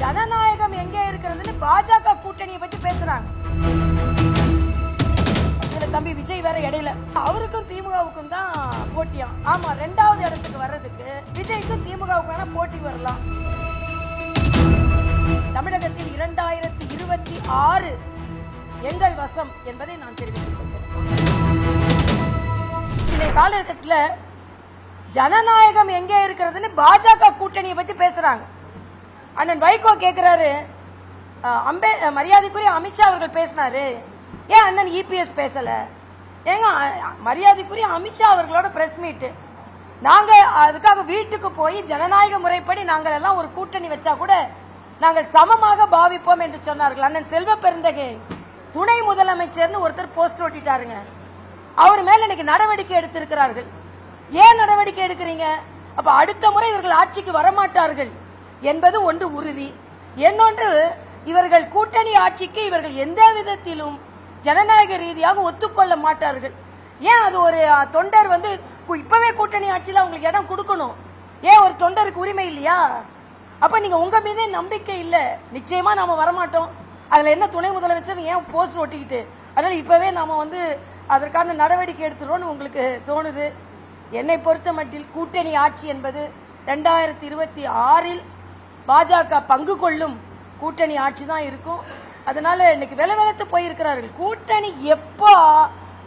ஜனநாயகம் எங்கே இருக்கிறதுன்னு பாஜக கூட்டணியை பத்தி பேசுறாங்க. இதுல தம்பி விஜய் வேற இடையில அவருக்கும் திமுகவுக்கும் தான் போட்டியா. ஆமா, 2வது இடத்துக்கு வர்றதுக்கு விஜய்க்கும் திமுகவுக்கு வேணா போட்டி வரலாம். தமிழகத்தில் 2026 எங்கள் வசம் என்பதை நான் தெரிவித்துக் கொள்கிறேன். இன்றைய காலகட்டத்தில் ஜனநாயகம் எங்கே இருக்கிறதுன்னு பாஜக கூட்டணியை பத்தி பேசுறாங்க. அண்ணன் வைகோ கேட்கிறாரு, மரியாதைக்குரிய அமித்ஷா அவர்கள் பேசினாரு, ஏன் அண்ணன் இபிஎஸ் பேசல? ஏங்க மரியாதைக்குரிய அமித்ஷா அவர்களோட பிரஸ் மீட், நாங்க அதுக்காக வீட்டுக்கு போய் ஜனநாயக முறைப்படி நாங்கள் எல்லாம் ஒரு கூட்டணி வச்சா கூட நாங்கள் சமமாக பாவிப்போம் என்று சொன்னார்கள். அண்ணன் செல்வ பெருந்தகை துணை முதலமைச்சர்னு ஒருத்தர் போஸ்ட் ஓட்டிட்டாருங்க. அவர் மேல இன்னைக்கு நடவடிக்கை எடுத்திருக்கிறார்கள். ஏன் நடவடிக்கை எடுக்கிறீங்க? அப்ப அடுத்த முறை இவர்கள் ஆட்சிக்கு வரமாட்டார்கள் என்பது ஒன்று உறுதி. இன்னொன்று, இவர்கள் கூட்டணி ஆட்சிக்கு இவர்கள் எந்த விதத்திலும் ஜனநாயக ரீதியாக ஒத்துக்கொள்ள மாட்டார்கள். ஏன் அது ஒரு தொண்டர் இப்பவே கூட்டணி ஆட்சியில் அவங்களுக்கு இடம் கொடுக்கணும்? ஏன் ஒரு தொண்டருக்கு உரிமை இல்லையா? அப்ப நீங்க உங்க மீதே நம்பிக்கை இல்ல, நிச்சயமா நாம வரமாட்டோம். அதுல என்ன துணை முதலமைச்சர் ஏன் போஸ்ட் ஓட்டிக்கிட்டு? அதனால இப்பவே நாம அதற்கான நடவடிக்கை எடுத்துருவோம்னு உங்களுக்கு தோணுது. என்னை பொறுத்த மட்டில் கூட்டணி ஆட்சி என்பது 2026 பாஜக பங்கு கொள்ளும் கூட்டணி ஆட்சி தான் இருக்கும். அதனால இன்னைக்கு வெலவெலத்து போயிருக்கிறார்கள். கூட்டணி எப்போ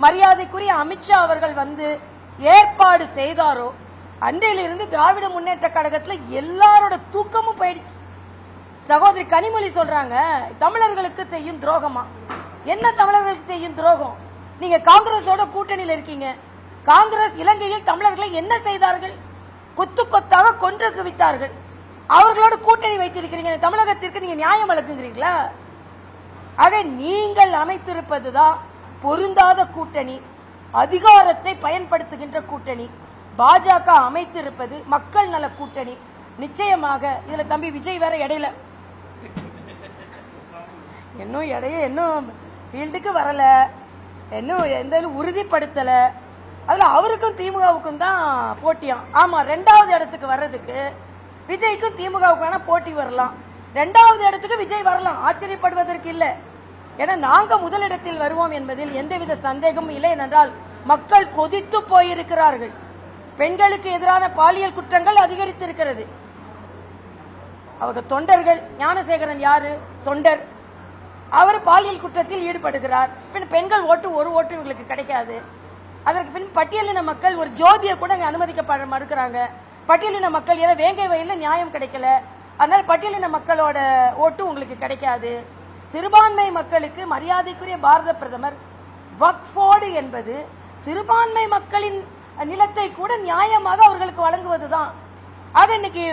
மரியாதைக்குரிய அமித்ஷா அவர்கள் ஏற்பாடு செய்தாரோ அன்றையிலிருந்து திராவிட முன்னேற்ற கழகத்தில் எல்லாரோட தூக்கமும் போயிடுச்சு. சகோதரி கனிமொழி சொல்றாங்க, தமிழர்களுக்கு செய்யும் துரோகமா? என்ன தமிழர்களுக்கு செய்யும் துரோகம்? நீங்க காங்கிரஸோட கூட்டணியில் இருக்கீங்க. காங்கிரஸ் இலங்கையில் தமிழர்களை என்ன செய்தார்கள்? கொத்து கொத்தாக கொன்று குவித்தார்கள். அவர்களோடு கூட்டணி வைத்திருக்கிறீங்க. தமிழகத்திற்கு நீங்க நியாயம் வழங்குகிறீங்களா? ஆக நீங்கள் அமைத்திருப்பதுதான் பொருந்தாத கூட்டணி, அதிகாரத்தை பயன்படுத்துகின்ற கூட்டணி. பாஜக அமைத்திருப்பது மக்கள் நல கூட்டணி. நிச்சயமாக இதுல தம்பி விஜய் வேற இடையில இன்னும் ஃபீல்டுக்கு வரல, இன்னும் எந்த உறுதிப்படுத்தல. அதுல அவருக்கும் திமுகவுக்கும் தான் போட்டியா. ஆமா, 2வது இடத்துக்கு வர்றதுக்கு விஜய்க்கும் திமுகவுக்கு வேணா போட்டி வரலாம். 2வது இடத்துக்கு விஜய் வரலாம், ஆச்சரியப்படுவதற்கு இல்ல. ஏன்னா நாங்க முதலிடத்தில் வருவோம் என்பதில் எந்தவித சந்தேகமும் இல்லை. என்றால் மக்கள் கொதித்து போயிருக்கிறார்கள். பெண்களுக்கு எதிரான பாலியல் குற்றங்கள் அதிகரித்திருக்கிறது. அவர்கள் தொண்டர்கள். ஞானசேகரன் யாரு? தொண்டர். அவர் பாலியல் குற்றத்தில் ஈடுபடுகிறார். பெண்கள் ஓட்டு ஒரு ஓட்டு இவங்களுக்கு கிடைக்காது. அதற்கு பின் பட்டியலின மக்கள் ஒரு ஜோதியை கூட அனுமதிக்க மறுக்கிறாங்க. பட்டியலின மக்கள் ஏதோ வேங்கை வயல்ல நியாயம் கிடைக்கல, அதனால பட்டியலின மக்களோட ஓட்டு உங்களுக்கு கிடைக்காது. சிறுபான்மை மக்களுக்கு மரியாதைக்குரிய பாரத பிரதமர் வக்ஃபோர்டு என்பது சிறுபான்மை மக்களின் நிலத்தை கூட நியாயமாக அவர்களுக்கு வழங்குவதுதான். ஆக இன்னைக்கு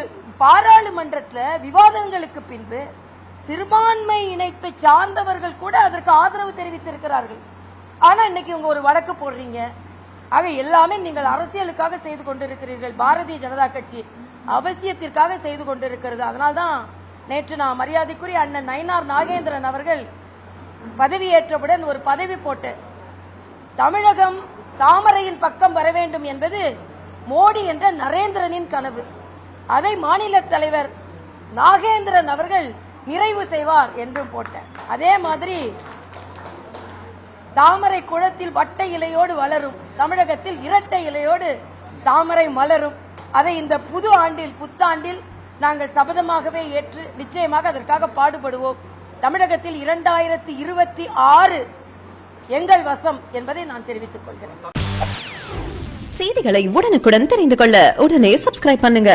பாராளுமன்றத்தில் விவாதங்களுக்கு பின்பு சிறுபான்மை இனத்தை சார்ந்தவர்கள் கூட அதற்கு ஆதரவு தெரிவித்திருக்கிறார்கள். ஆனா இன்னைக்கு உங்க ஒரு வழக்கு போடுறீங்க. ஆக எல்லாமே நீங்கள் அரசியலுக்காக செய்து கொண்டிருக்கிறீர்கள். பாரதிய ஜனதா கட்சி அவசியத்திற்காக செய்து கொண்டிருக்கிறது. அதனால்தான் நேற்று நான் மரியாதைக்குரிய அண்ணன் நயினார் நாகேந்திரன் அவர்கள் பதவியேற்றவுடன் ஒரு பதவி போட்டு, தமிழகம் தாமரையின் பக்கம் வர வேண்டும் என்பது மோடி என்ற நரேந்திரனின் கனவு. அதை மாநில தலைவர் நாகேந்திரன் அவர்கள் நிறைவு செய்வார் என்றும் போட்டேன். அதே மாதிரி தாமரை குளத்தில் வட்ட இலையோடு வளரும், தமிழகத்தில் இரட்டை இலையோடு தாமரை மலரும். அதை இந்த புது ஆண்டில் புத்தாண்டில் நாங்கள் சபதமாகவே ஏற்று நிச்சயமாக அதற்காக பாடுபடுவோம். தமிழகத்தில் 2026 எங்கள் வசம் என்பதை நான் தெரிவித்துக் கொள்கிறேன். செய்திகளை உடனுக்குடன் தெரிந்து கொள்ள உடனே சப்ஸ்கிரைப் பண்ணுங்க.